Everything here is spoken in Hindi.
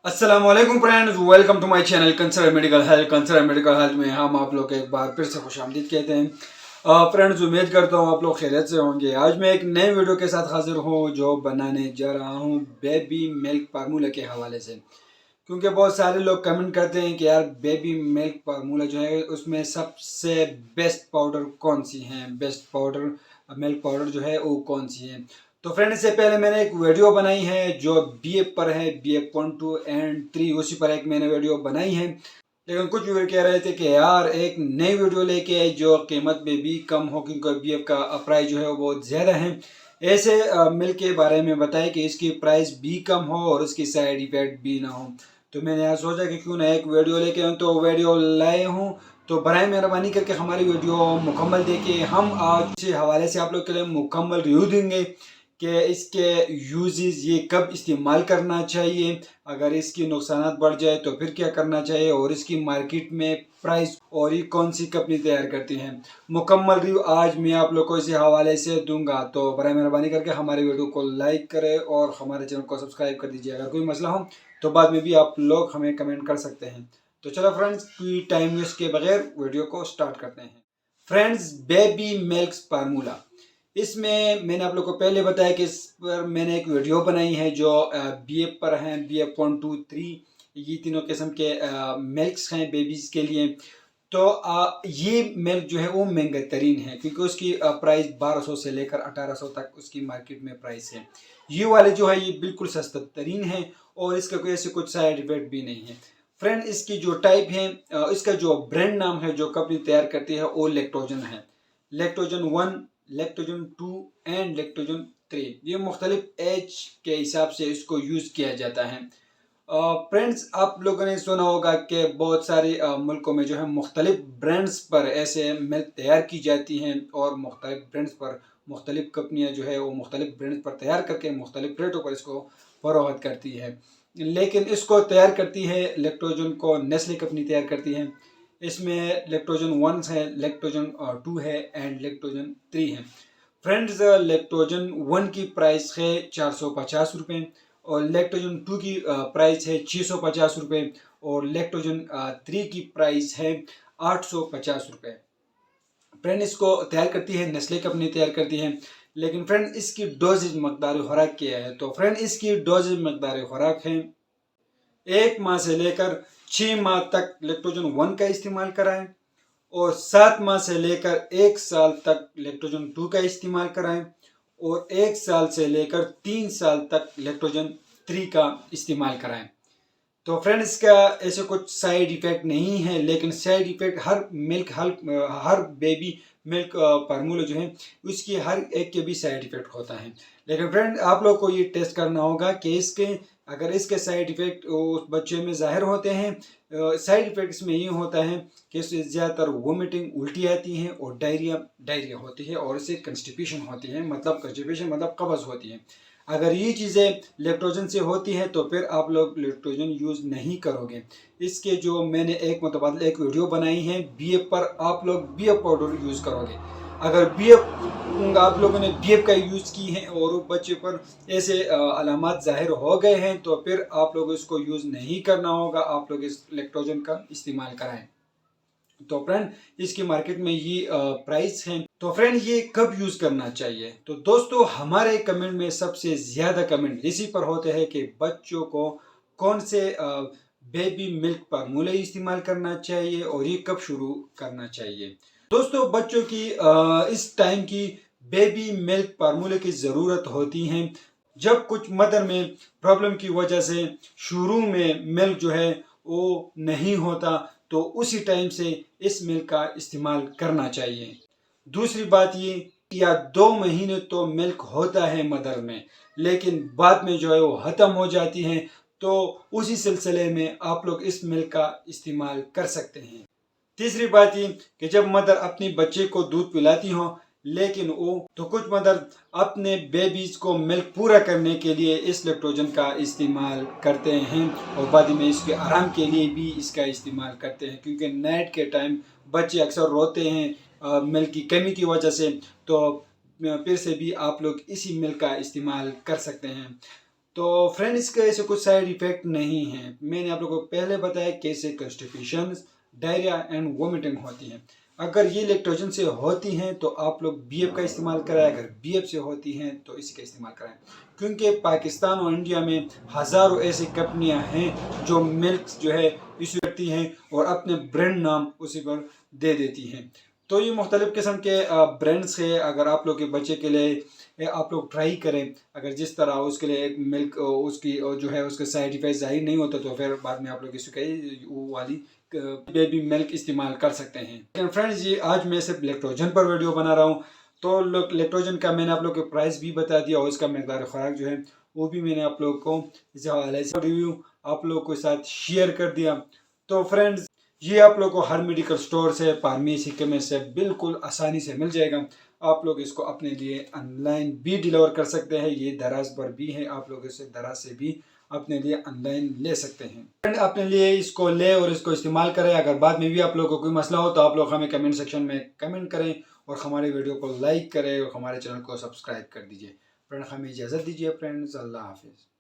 अस्सलामुअलैकुम friends, welcome to my channel concern medical health. Concern medical health में हम आप लोग एक बार फिर से खुशामदीद कहते हैं। फ्रेंड्स, उम्मीद करता हूँ आप लोग खैरियत से होंगे। आज मैं एक नए वीडियो के साथ हाजिर हूँ जो बनाने जा रहा हूँ बेबी मिल्क फार्मूला के हवाले से, क्योंकि बहुत सारे लोग कमेंट करते हैं कि यार बेबी मिल्क फार्मूला जो है उसमें सबसे बेस्ट पाउडर कौन सी हैं, बेस्ट पाउडर मिल्क पाउडर जो है वो कौन सी है। तो फ्रेंड, इससे पहले मैंने एक वीडियो बनाई है जो BF पर है, BF 1, 2 एंड 3, उसी पर एक मैंने वीडियो बनाई है। लेकिन कुछ व्यूअर कह रहे थे कि यार एक नई वीडियो लेके आए जो कीमत में भी कम हो, क्योंकि BF का प्राइस जो है वो बहुत ज़्यादा है। ऐसे मिल्क के बारे में बताए कि इसकी प्राइस भी कम हो और उसकी साइड इफेक्ट भी ना हो। तो मैंने यहाँ सोचा कि क्यों ना एक वीडियो लेके आऊँ, तो वीडियो लाए हूँ। तो बराए मेहरबानी करके हमारी वीडियो मुकम्मल देखिए। हम आज के हवाले से आप लोग के लिए मुकम्मल रिव्यू देंगे कि इसके यूजेस, ये कब इस्तेमाल करना चाहिए, अगर इसकी नुकसानात बढ़ जाए तो फिर क्या करना चाहिए, और इसकी मार्केट में प्राइस और ये कौन सी कंपनी तैयार करती हैं। मुकम्मल रिव्यू आज मैं आप लोग को इसी हवाले से दूंगा। तो बराए मेहरबानी करके हमारे वीडियो को लाइक करें और हमारे चैनल को सब्सक्राइब कर दीजिए। अगर कोई मसला हो तो बाद में भी आप लोग हमें कमेंट कर सकते हैं। तो चलो फ्रेंड्स, कोई टाइम वेस्ट के बगैर वीडियो को स्टार्ट करते हैं। फ्रेंड्स, बेबी मिल्क फार्मूला, इसमें मैंने आप लोग को पहले बताया कि इस पर मैंने एक वीडियो बनाई है जो BF पर हैं, BF 1, 2, 3, ये तीनों किस्म के मिल्क्स हैं बेबीज़ के लिए। तो ये मिल्क जो है वो महंगा तरीन है, क्योंकि उसकी प्राइस 1200 से लेकर 1800 तक उसकी मार्केट में प्राइस है। ये वाले जो है ये बिल्कुल सस्ता तरीन है और इसका कोई ऐसे कुछ साइड इफेक्ट भी नहीं है। फ्रेंड, इसकी जो टाइप है, इसका जो ब्रांड नाम है जो कंपनी तैयार करती है वो लैक्टोजन है। लैक्टोजन 1, लैक्टोजन 2 एंड लैक्टोजन 3, ये मुख्तलिफ एज के हिसाब से इसको यूज़ किया जाता है। फ्रेंड्स, आप लोगों ने सुना होगा कि बहुत सारे मुल्कों में जो है मुख्तलिफ ब्रांड्स पर ऐसे मिल्क तैयार की जाती हैं और मुख्तलिफ ब्रांड्स पर मुख्तलिफ कंपनियां जो है वो मुख्तलिफ ब्रांड्स पर तैयार करके मुख्तलिफ रेटों पर इसको फरोख्त करती है। लेकिन इसको तैयार करती है लैक्टोजन को नेस्ले कंपनी तैयार करती है। इसमें लैक्टोजन 1 है, लैक्टोजन 2 है एंड लैक्टोजन 3 है। फ्रेंड्स, लैक्टोजन 1 की प्राइस है 450 रुपये और लैक्टोजन 2 की प्राइस है 650 रुपये और लैक्टोजन 3 की प्राइस है 850 रुपये। फ्रेंड, इसको तैयार करती है नेस्ले कंपनी तैयार करती है। लेकिन फ्रेंड, इसकी डोजेज मकदार खुराक क्या है? तो फ्रेंड, इसकी डोजेज मकदार खुराक है 1 माह से लेकर 6 माह तक लैक्टोजन 1 का इस्तेमाल कराएं और 7 माह से लेकर 1 साल तक लैक्टोजन 2 का इस्तेमाल कराएं और 1 साल से लेकर 3 साल तक लैक्टोजन 3 का इस्तेमाल कराएं। तो फ्रेंड्स, इसका ऐसे कुछ साइड इफ़ेक्ट नहीं है, लेकिन साइड इफ़ेक्ट हर बेबी मिल्क फार्मूला जो है उसकी हर एक के भी साइड इफ़ेक्ट होता है। लेकिन फ्रेंड, आप लोग को ये टेस्ट करना होगा कि अगर इसके साइड इफ़ेक्ट उस बच्चे में ज़ाहिर होते हैं। साइड इफ़ेक्ट इसमें ये होता है कि इससे ज़्यादातर वोमिटिंग, उल्टी आती है और डायरिया होती है और इससे कंस्टिपेशन होती है, मतलब कंस्टिपेशन मतलब कब्ज़ होती है। अगर ये चीज़ें लैक्टोजन से होती हैं तो फिर आप लोग लैक्टोजन यूज़ नहीं करोगे। इसके जो मैंने एक मुतबादल एक वीडियो बनाई है BF पर, आप लोग BF पाउडर यूज़ करोगे। अगर BF आप लोगों ने BF का यूज़ की है और वो बच्चे पर ऐसे अलामात ज़ाहिर हो गए हैं तो फिर आप लोग इसको यूज़ नहीं करना होगा, आप लोग इस लैक्टोजन का इस्तेमाल कराएं। तो फ्रेंड, इसकी मार्केट में ये प्राइस है। तो फ्रेंड, ये कब यूज करना चाहिए? तो दोस्तों, हमारे कमेंट में सबसे ज्यादा कमेंट इसी पर होते हैं कि बच्चों को कौन से बेबी मिल्क फार्मूले इस्तेमाल करना चाहिए और ये कब शुरू करना चाहिए। दोस्तों, बच्चों की इस टाइम की बेबी मिल्क फार्मूले की ज़रूरत होती है जब कुछ मदर में प्रॉब्लम की वजह से शुरू में मिल्क जो है वो नहीं होता, तो उसी टाइम से इस मिल्क का इस्तेमाल करना चाहिए। दूसरी बात ये, या 2 महीने तो मिल्क होता है मदर में, लेकिन बाद में जो है वो ख़त्म हो जाती है, तो उसी सिलसिले में आप लोग इस मिल्क का इस्तेमाल कर सकते हैं। तीसरी बात ये कि जब मदर अपनी बच्चे को दूध पिलाती हो, लेकिन कुछ मदर अपने बेबीज को मिल्क पूरा करने के लिए इस लैक्टोजन का इस्तेमाल करते हैं और बाद में इसके आराम के लिए भी इसका इस्तेमाल करते हैं, क्योंकि नाइट के टाइम बच्चे अक्सर रोते हैं मिल्क की कमी की वजह से। तो फिर से भी आप लोग इसी मिल्क का इस्तेमाल कर सकते हैं। तो फ्रेंड इसके ऐसे कुछ साइड इफेक्ट नहीं है। मैंने आप लोगों को पहले बताया कैसे कंस्टिपेशन, डायरिया एंड वोमिटिंग होती है। अगर ये लैक्टोजन से होती हैं तो आप लोग बीएफ का इस्तेमाल कराएं, अगर बीएफ से होती हैं तो इसी का इस्तेमाल कराएं, क्योंकि पाकिस्तान और इंडिया में हज़ारों ऐसी कंपनियां हैं जो मिल्क जो है इशू करती हैं और अपने ब्रांड नाम उसी पर दे देती हैं। तो ये मुख्तलिफ़ किस्म के ब्रांड्स है। अगर आप लोग के बच्चे के लिए आप लोग ट्राई करें, अगर जिस तरह उसके लिए एक मिल्क उसकी जो है उसका साइड इफेक्ट जाहिर नहीं होता तो फिर बाद में आप लोग इसकी वो वाली बेबी मिल्क इस्तेमाल कर सकते हैं। लेकिन फ्रेंड्स ये आज मैं सिर्फ लैक्टोजन पर वीडियो बना रहा हूँ, तो लैक्टोजन का मैंने आप लोग को प्राइस भी बता दिया और इसका मकदार खुराक जो है वो भी मैंने आप लोग को इस हवाले से रिव्यू आप लोग के साथ शेयर कर दिया। तो फ्रेंड्स ये आप लोग को हर मेडिकल स्टोर से, फार्मेसी केमिस्ट से बिल्कुल आसानी से मिल जाएगा। आप लोग इसको अपने लिए ऑनलाइन भी डिलीवर कर सकते हैं, ये दराज पर भी है, आप लोग इसे दराज से भी अपने लिए ऑनलाइन ले सकते हैं। फ्रेंड अपने लिए इसको ले और इसको इस्तेमाल करें। अगर बाद में भी आप लोगों को कोई मसला हो तो आप लोग हमें कमेंट सेक्शन में कमेंट करें और हमारे वीडियो को लाइक करें और हमारे चैनल को सब्सक्राइब कर दीजिए। फ्रेंड हमें इजाज़त दीजिए फ्रेंड्स, अल्लाह हाफिज़।